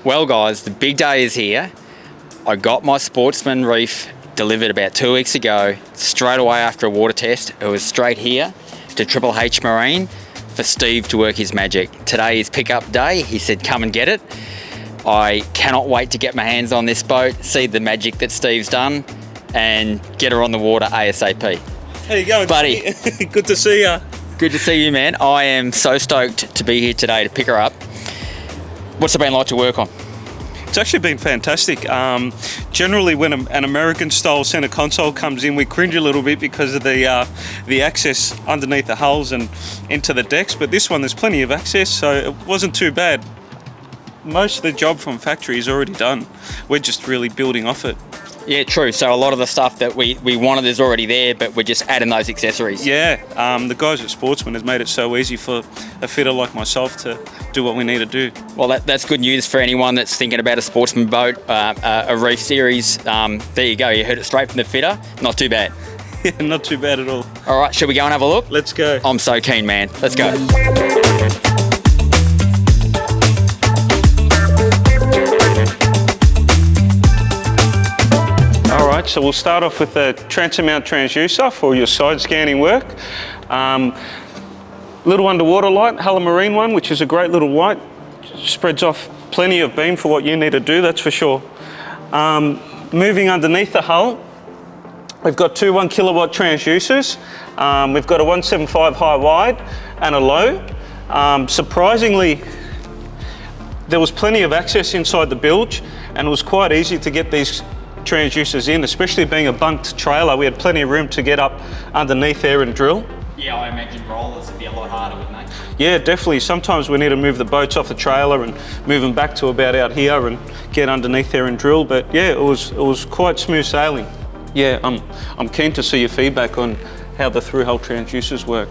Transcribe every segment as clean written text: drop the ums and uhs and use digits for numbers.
Well guys, the big day is here. I got my Sportsman Reef delivered about 2 weeks ago, straight away after a water test. It was straight here to Triple H Marine for Steve to work his magic. Today is pickup day. He said come and get it. I cannot wait to get my hands on this boat, see the magic that Steve's done, and get her on the water ASAP. How you going, buddy? Good to see you. Good to see you, man. I am so stoked to be here today to pick her up. What's it been like to work on? It's actually been fantastic. Generally, when an American-style center console comes in, we cringe a little bit because of the access underneath the hulls and into the decks. But this one, there's plenty of access, so it wasn't too bad. Most of the job from factory is already done. We're just really building off it. Yeah, true. So a lot of the stuff that we wanted is already there, but we're just adding those accessories. Yeah, the guys at Sportsman has made it so easy for a fitter like myself to do what we need to do. Well, that's good news for anyone that's thinking about a Sportsman boat, a reef series. There you go. You heard it straight from the fitter. Not too bad. Yeah, not too bad at all. All right, shall we go and have a look? Let's go. I'm so keen, man. Let's go. Alright, so we'll start off with the transit-mount transducer for your side scanning work. Little underwater light, Helm Marine one, which is a great little light. Spreads off plenty of beam for what you need to do, that's for sure. Moving underneath the hull, we've got two 1 kilowatt transducers. We've got a 175 high wide and a low. Surprisingly, there was plenty of access inside the bilge, and it was quite easy to get these transducers in, especially being a bunked trailer. We had plenty of room to get up underneath there and drill. Yeah, I imagine rollers would be a lot harder, wouldn't they? Yeah, definitely. Sometimes we need to move the boats off the trailer and move them back to about out here and get underneath there and drill. But yeah, it was quite smooth sailing. Yeah, I'm keen to see your feedback on how the through-hull transducers work.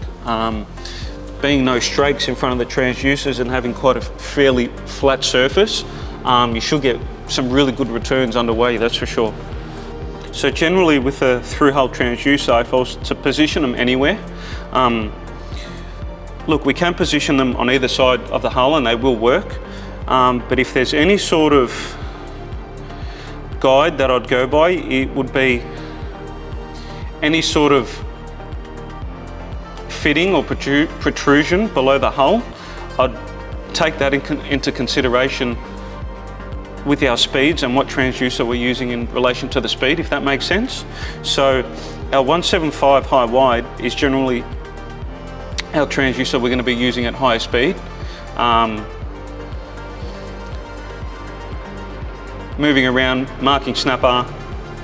Being no strakes in front of the transducers and having quite a fairly flat surface, you should get some really good returns underway, that's for sure. So generally with a through-hull transducer, if I was to position them anywhere, look, we can position them on either side of the hull and they will work, but if there's any sort of guide that I'd go by, it would be any sort of fitting or protrusion below the hull. I'd take that into consideration with our speeds and what transducer we're using in relation to the speed, if that makes sense. So our 175 high wide is generally our transducer we're going to be using at higher speed. Moving around, marking snapper,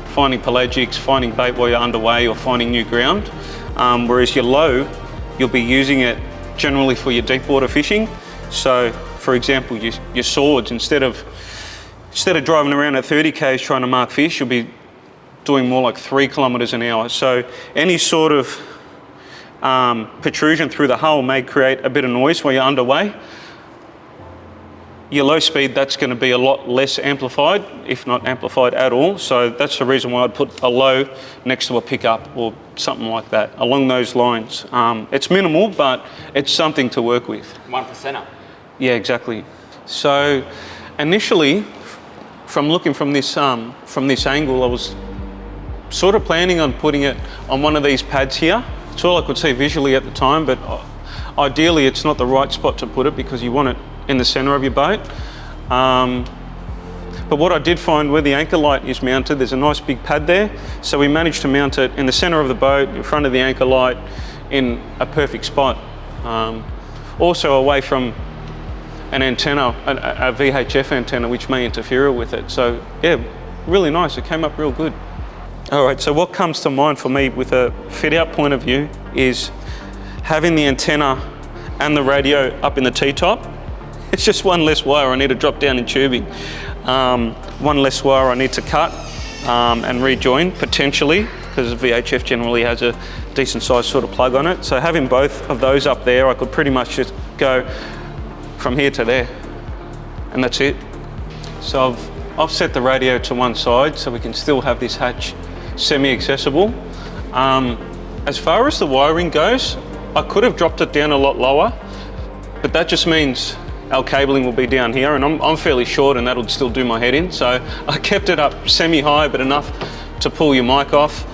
finding pelagics, finding bait while you're underway or finding new ground. Whereas your low, you'll be using it generally for your deep water fishing. So for example, your swords, instead of driving around at 30 k's trying to mark fish, you'll be doing more like 3 kilometers an hour. So any sort of protrusion through the hull may create a bit of noise while you're underway. Your low speed, that's going to be a lot less amplified, if not amplified at all. So that's the reason why I'd put a low next to a pickup or something like that, along those lines. It's minimal, but it's something to work with. 1%er. Yeah, exactly. So initially, from looking from this angle, I was sort of planning on putting it on one of these pads here. It's all I could see visually at the time, but ideally it's not the right spot to put it because you want it in the center of your boat. But what I did find, where the anchor light is mounted, there's a nice big pad there. So we managed to mount it in the center of the boat, in front of the anchor light, in a perfect spot. Also away from an antenna, a VHF antenna, which may interfere with it. So yeah, really nice, it came up real good. All right, so what comes to mind for me with a fit out point of view is having the antenna and the radio up in the T-top. It's just one less wire I need to drop down in tubing. One less wire I need to cut and rejoin potentially, because the VHF generally has a decent sized sort of plug on it. So having both of those up there, I could pretty much just go from here to there, and that's it. So I've set the radio to one side so we can still have this hatch semi-accessible. As far as the wiring goes, I could have dropped it down a lot lower, but that just means our cabling will be down here, and I'm fairly short, and that'll still do my head in. So I kept it up semi-high, but enough to pull your mic off.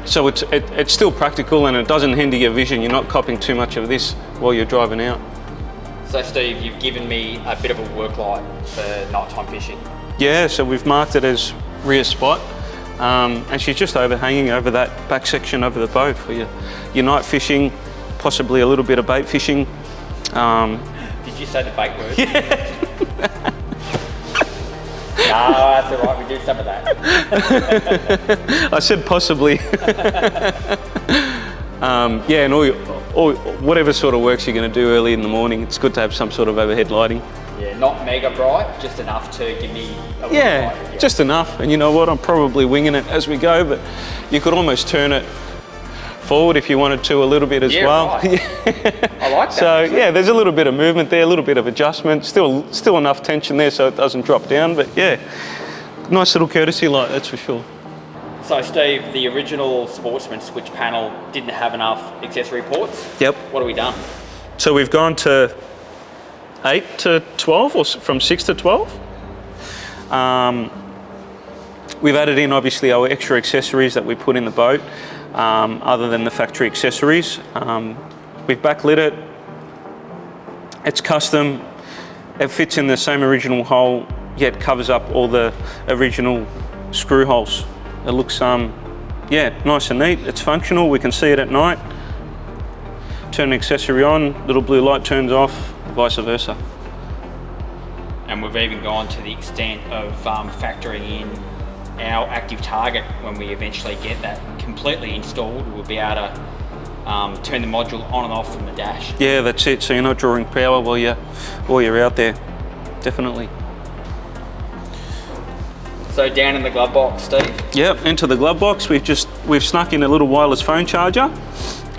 So it's still practical, and it doesn't hinder your vision. You're not copping too much of this while you're driving out. So Steve, you've given me a bit of a work light for nighttime fishing. Yeah, so we've marked it as rear spot, and she's just overhanging over that back section over the boat for your night fishing, possibly a little bit of bait fishing. Did you say the bait word? Yeah. No, that's all right, we do some of that. I said possibly. Yeah, and or whatever sort of works you're going to do early in the morning, it's good to have some sort of overhead lighting. Yeah, not mega bright, just enough to give me a little light. Yeah, just enough. And you know what, I'm probably winging it as we go, but you could almost turn it forward if you wanted to a little bit as well. Right. I like that. So yeah, there's a little bit of movement there, a little bit of adjustment, still enough tension there so it doesn't drop down, but yeah, nice little courtesy light, that's for sure. So Steve, the original Sportsman switch panel didn't have enough accessory ports. Yep. What have we done? So we've gone to 8 to 12, or from 6 to 12. We've added in obviously our extra accessories that we put in the boat, other than the factory accessories. We've backlit it. It's custom. It fits in the same original hole, yet covers up all the original screw holes. It looks, yeah, nice and neat. It's functional. We can see it at night. Turn the accessory on, little blue light turns off, vice versa. And we've even gone to the extent of factoring in our active target. When we eventually get that completely installed, we'll be able to turn the module on and off from the dash. Yeah, that's it. So you're not drawing power while you're out there. Definitely. So down in the glove box, Steve? Yep, into the glove box. We've snuck in a little wireless phone charger.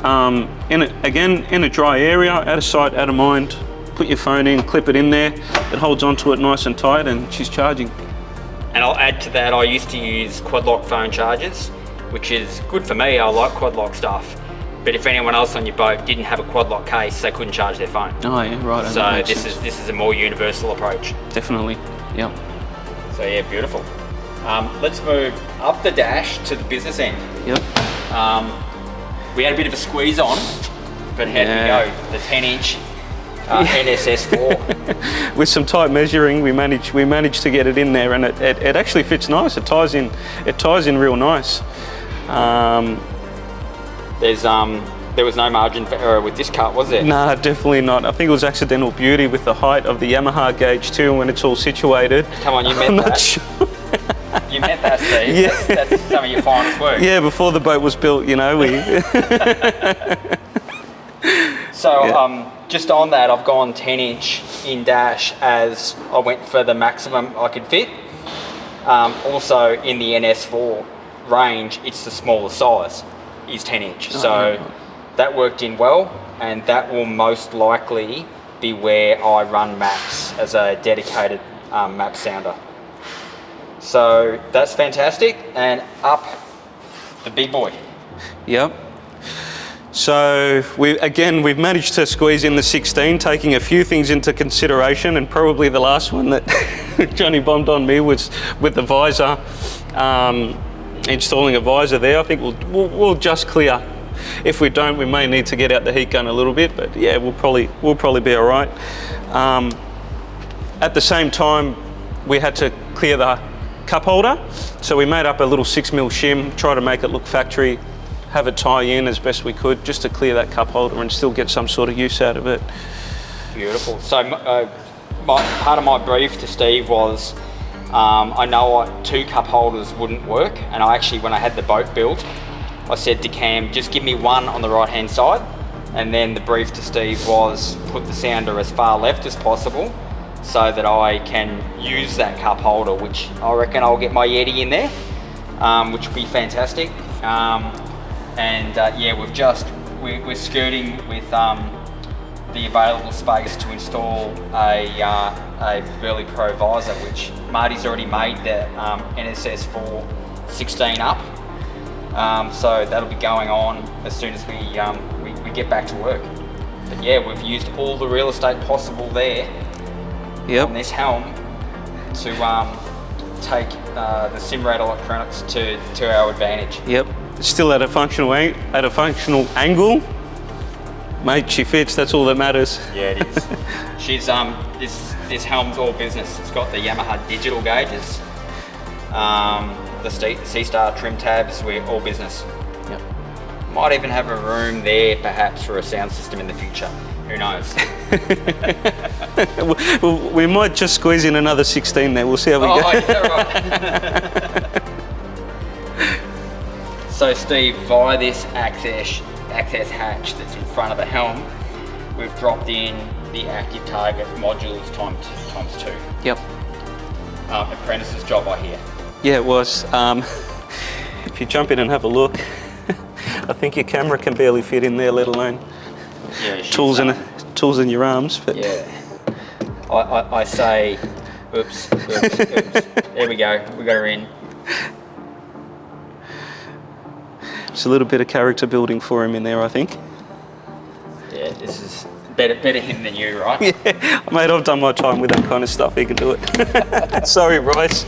In a dry area, out of sight, out of mind. Put your phone in, clip it in there. It holds onto it nice and tight, and she's charging. And I'll add to that, I used to use quad lock phone chargers, which is good for me. I like quad lock stuff. But if anyone else on your boat didn't have a quad lock case, they couldn't charge their phone. Oh yeah, right. So this is a more universal approach. Definitely, yep. So yeah, beautiful. Let's move up the dash to the business end. Yep. We had a bit of a squeeze on, but how did we go? The 10-inch NSS4. With some tight measuring, we managed to get it in there, and it actually fits nice. It ties in real nice. There was no margin for error with this cut, was there? Nah, definitely not. I think it was accidental beauty with the height of the Yamaha gauge too, when it's all situated. Come on, you meant I'm that. not sure. You meant that, Steve. Yeah. That's some of your finest work. Yeah, before the boat was built, you know, we. So just on that, I've gone 10-inch in dash as I went for the maximum I could fit. Also in the NS4 range, it's the smaller size, is 10-inch. So that worked in well, and that will most likely be where I run maps as a dedicated map sounder. So that's fantastic, and up the big boy. Yep. So we've managed to squeeze in the 16, taking a few things into consideration, and probably the last one that Johnny bombed on me was with the visor, installing a visor there. I think we'll just clear. If we don't, we may need to get out the heat gun a little bit, but yeah, we'll probably be all right. At the same time, we had to clear the cup holder, so we made up a little 6mm shim, try to make it look factory, have it tie in as best we could, just to clear that cup holder and still get some sort of use out of it. Beautiful. So part of my brief to Steve was, I know 2 cup holders wouldn't work, and when I had the boat built, I said to Cam, just give me one on the right hand side, and then the brief to Steve was put the sounder as far left as possible so that I can use that cup holder, which I reckon I'll get my Yeti in there, which will be fantastic. Yeah, we're skirting with the available space to install a Burley Pro visor, which Marty's already made the NSS4 16 up. So that'll be going on as soon as we get back to work. But yeah, we've used all the real estate possible there on this Helm to take the Simrad electronics to our advantage. Yep. Still at a functional angle. Mate, she fits, that's all that matters. Yeah, it is. She's this Helm's all business. It's got the Yamaha digital gauges, the C-Star trim tabs, we're all business. Yep. Might even have a room there perhaps for a sound system in the future. Who knows? We might just squeeze in another 16 there, we'll see how we go. Yeah, right. So Steve, via this access hatch that's in front of the Helm, we've dropped in the Active Target modules times 2. Yep. Apprentice's job, I hear. Yeah, it was. If you jump in and have a look, I think your camera can barely fit in there, let alone tools in your arms. But yeah, I say, oops. There we go. We got her in. It's a little bit of character building for him in there, I think. Yeah, this is better him than you, right? Yeah, mate, I've done my time with that kind of stuff. He can do it. Sorry, Bryce.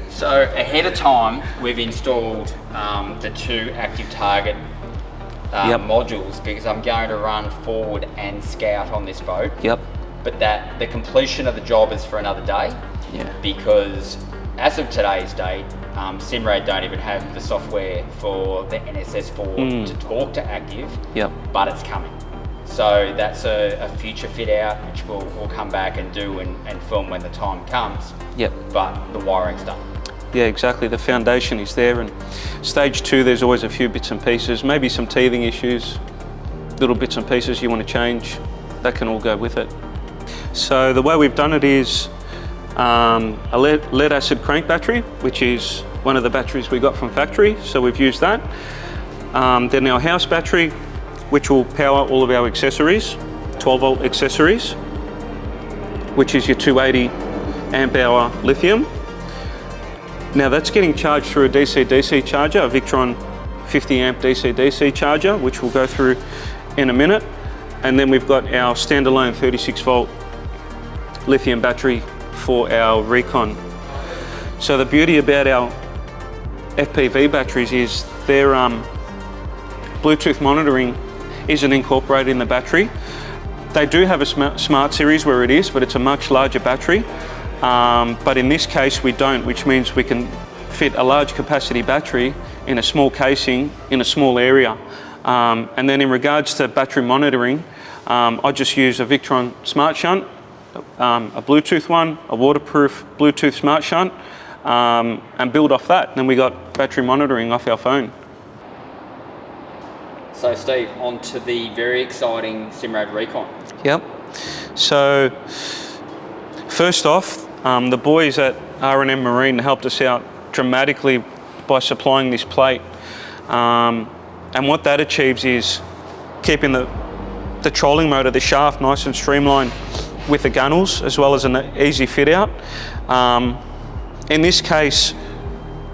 So ahead of time, we've installed the 2 Active Target modules because I'm going to run forward and scout on this boat. Yep. But the completion of the job is for another day. Yeah. Because as of today's date, Simrad don't even have the software for the NSS4 to talk to Active. Yep. But it's coming. So that's a future fit out, which we'll come back and do and film when the time comes. Yep. But the wiring's done. Yeah, exactly. The foundation is there, and stage 2, there's always a few bits and pieces, maybe some teething issues, little bits and pieces you want to change. That can all go with it. So the way we've done it is a lead acid crank battery, which is one of the batteries we got from factory. So we've used that. Then our house battery, which will power all of our accessories, 12-volt accessories, which is your 280 amp hour lithium. Now that's getting charged through a DC-DC charger, a Victron 50 amp DC-DC charger, which we'll go through in a minute. And then we've got our standalone 36-volt lithium battery for our Recon. So the beauty about our FPV batteries is their Bluetooth monitoring isn't incorporated in the battery. They do have a smart series where it is, but it's a much larger battery. But in this case we don't, which means we can fit a large capacity battery in a small casing in a small area. And then in regards to battery monitoring, I just use a Victron Smart Shunt, a Bluetooth one, a waterproof Bluetooth Smart Shunt, and build off that. Then we got battery monitoring off our phone. So Steve, on to the very exciting Simrad Recon. Yep. So first off, the boys at R&M Marine helped us out dramatically by supplying this plate. And what that achieves is keeping the trolling motor, the shaft, nice and streamlined with the gunnels, as well as an easy fit out. In this case,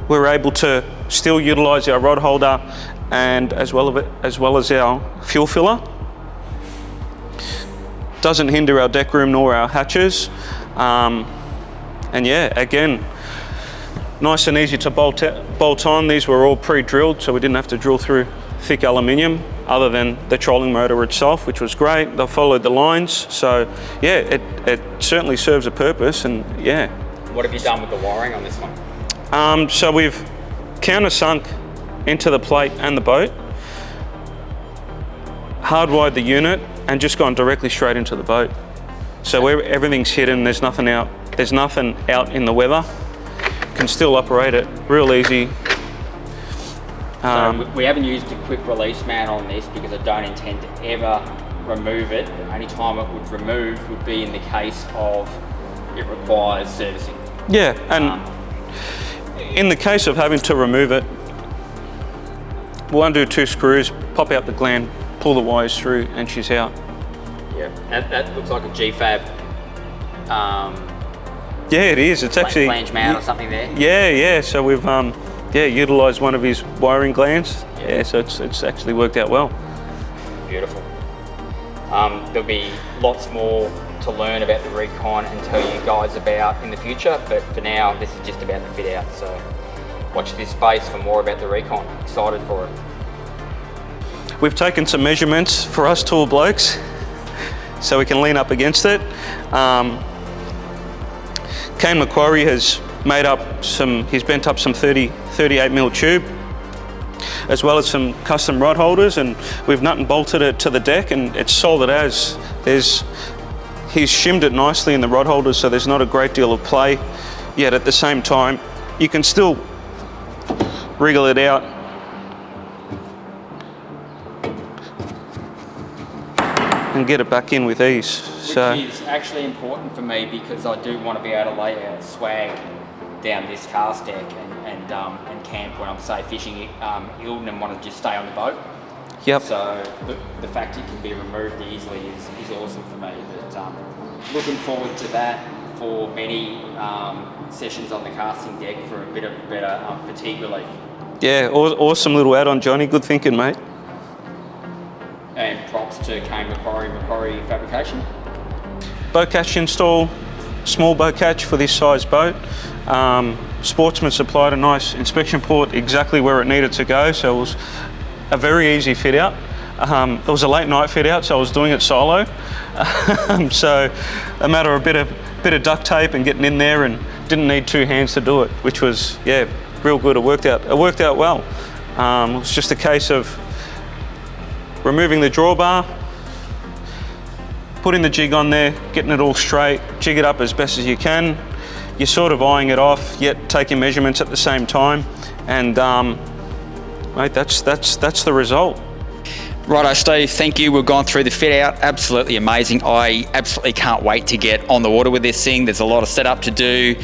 we're able to still utilize our rod holder and as well as our fuel filler. Doesn't hinder our deck room nor our hatches. And yeah, again, nice and easy to bolt on. These were all pre-drilled, so we didn't have to drill through thick aluminium other than the trolling motor itself, which was great. They followed the lines. So yeah, it certainly serves a purpose, and yeah. What have you done with the wiring on this one? So we've countersunk into the plate and the boat, hardwired the unit, and just gone directly straight into the boat. So where everything's hidden, there's nothing out in the weather. Can still operate it real easy. So we haven't used a quick release mount on this because I don't intend to ever remove it. The only time it would remove would be in the case of it requires servicing. Yeah, and in the case of having to remove it, we'll undo 2 screws, pop out the gland, pull the wires through, and she's out. Yeah, that looks like a GFAB. Yeah, it is. It's actually flange mount or something there. Yeah. So we've utilised one of his wiring glands. Yeah, so it's actually worked out well. beautiful. There'll be lots more to learn about the Recon and tell you guys about in the future, but for now this is just about the fit out, so watch this space for more about the Recon. Excited for it. We've taken some measurements for us tall blokes so we can lean up against it. Kane Macquarie has made up he's bent up some 38mm tube, as well as some custom rod holders, and we've nut and bolted it to the deck, and it's solid as. He's shimmed it nicely in the rod holders, so there's not a great deal of play, yet at the same time you can still wriggle it out and get it back in with ease. Which is actually important for me, because I do want to be able to lay a swag down this cast deck and camp when I'm, say, fishing Hilton and want to just stay on the boat. Yep. So the fact it can be removed easily is awesome for me. But looking forward to that for many sessions on the casting deck for a bit of better fatigue relief. Yeah, awesome little add-on, Johnny. Good thinking, mate. And props to Kane Macquarie Fabrication. Boat catch install, small boat catch for this size boat. Sportsman supplied a nice inspection port exactly where it needed to go, so it was a very easy fit out. It was a late night fit out, so I was doing it solo. So a matter of a bit of duct tape and getting in there, and didn't need two hands to do it, which was, yeah, real good. It worked out well. It was just a case of removing the drawbar, putting the jig on there, getting it all straight, jig it up as best as you can. You're sort of eyeing it off, yet taking measurements at the same time, and mate, that's the result. Righto, Steve, thank you. We've gone through the fit out, absolutely amazing. I absolutely can't wait to get on the water with this thing. There's a lot of setup to do.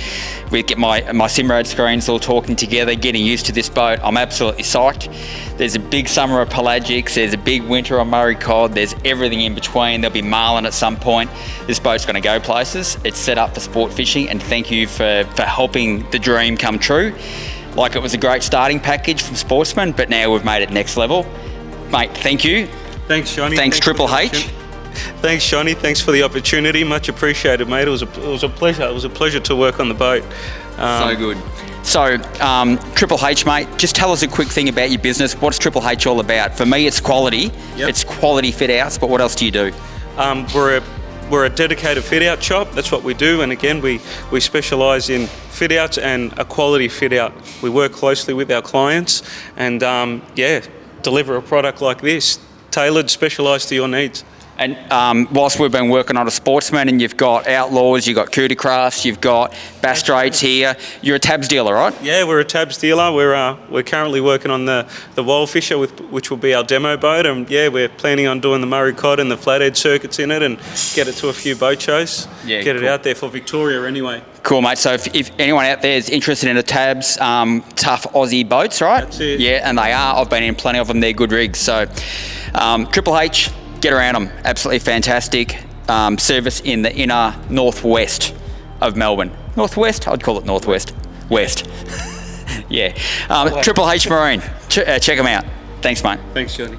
We get my Simrad screens all talking together, getting used to this boat. I'm absolutely psyched. There's a big summer of pelagics, there's a big winter on Murray cod, there's everything in between. There'll be marlin at some point. This boat's going to go places. It's set up for sport fishing, and thank you for helping the dream come true. Like, it was a great starting package from Sportsman, but now we've made it next level. Mate, thank you. Thanks, Johnny. Thanks Triple H. Thanks, Johnny. Thanks for the opportunity. Much appreciated, mate. It was a pleasure. It was a pleasure to work on the boat. So good. So, Triple H, mate, just tell us a quick thing about your business. What's Triple H all about? For me, it's quality. Yep. It's quality fit outs, but what else do you do? We're a dedicated fit out shop. That's what we do. And again, we specialise in fit outs and a quality fit out. We work closely with our clients and deliver a product like this, tailored, specialised to your needs. And whilst we've been working on a Sportsman, and you've got Outlaws, you've got Cootie Crafts, you've got Bass Straits here, you're a tabs dealer, right? Yeah, we're a tabs dealer. We're currently working on the Wild Fisher, which will be our demo boat, and yeah, we're planning on doing the Murray cod and the flathead circuits in it, and get it to a few boat shows. Yeah, get it out there for Victoria anyway. Cool, mate. So if anyone out there is interested in the tabs, tough Aussie boats, right? That's it. Yeah, and they are. I've been in plenty of them. They're good rigs. So Triple H, get around them. Absolutely fantastic. Service in the inner northwest of Melbourne. Northwest? I'd call it northwest. West. Yeah. Triple H Marine. Check them out. Thanks, mate. Thanks, Johnny.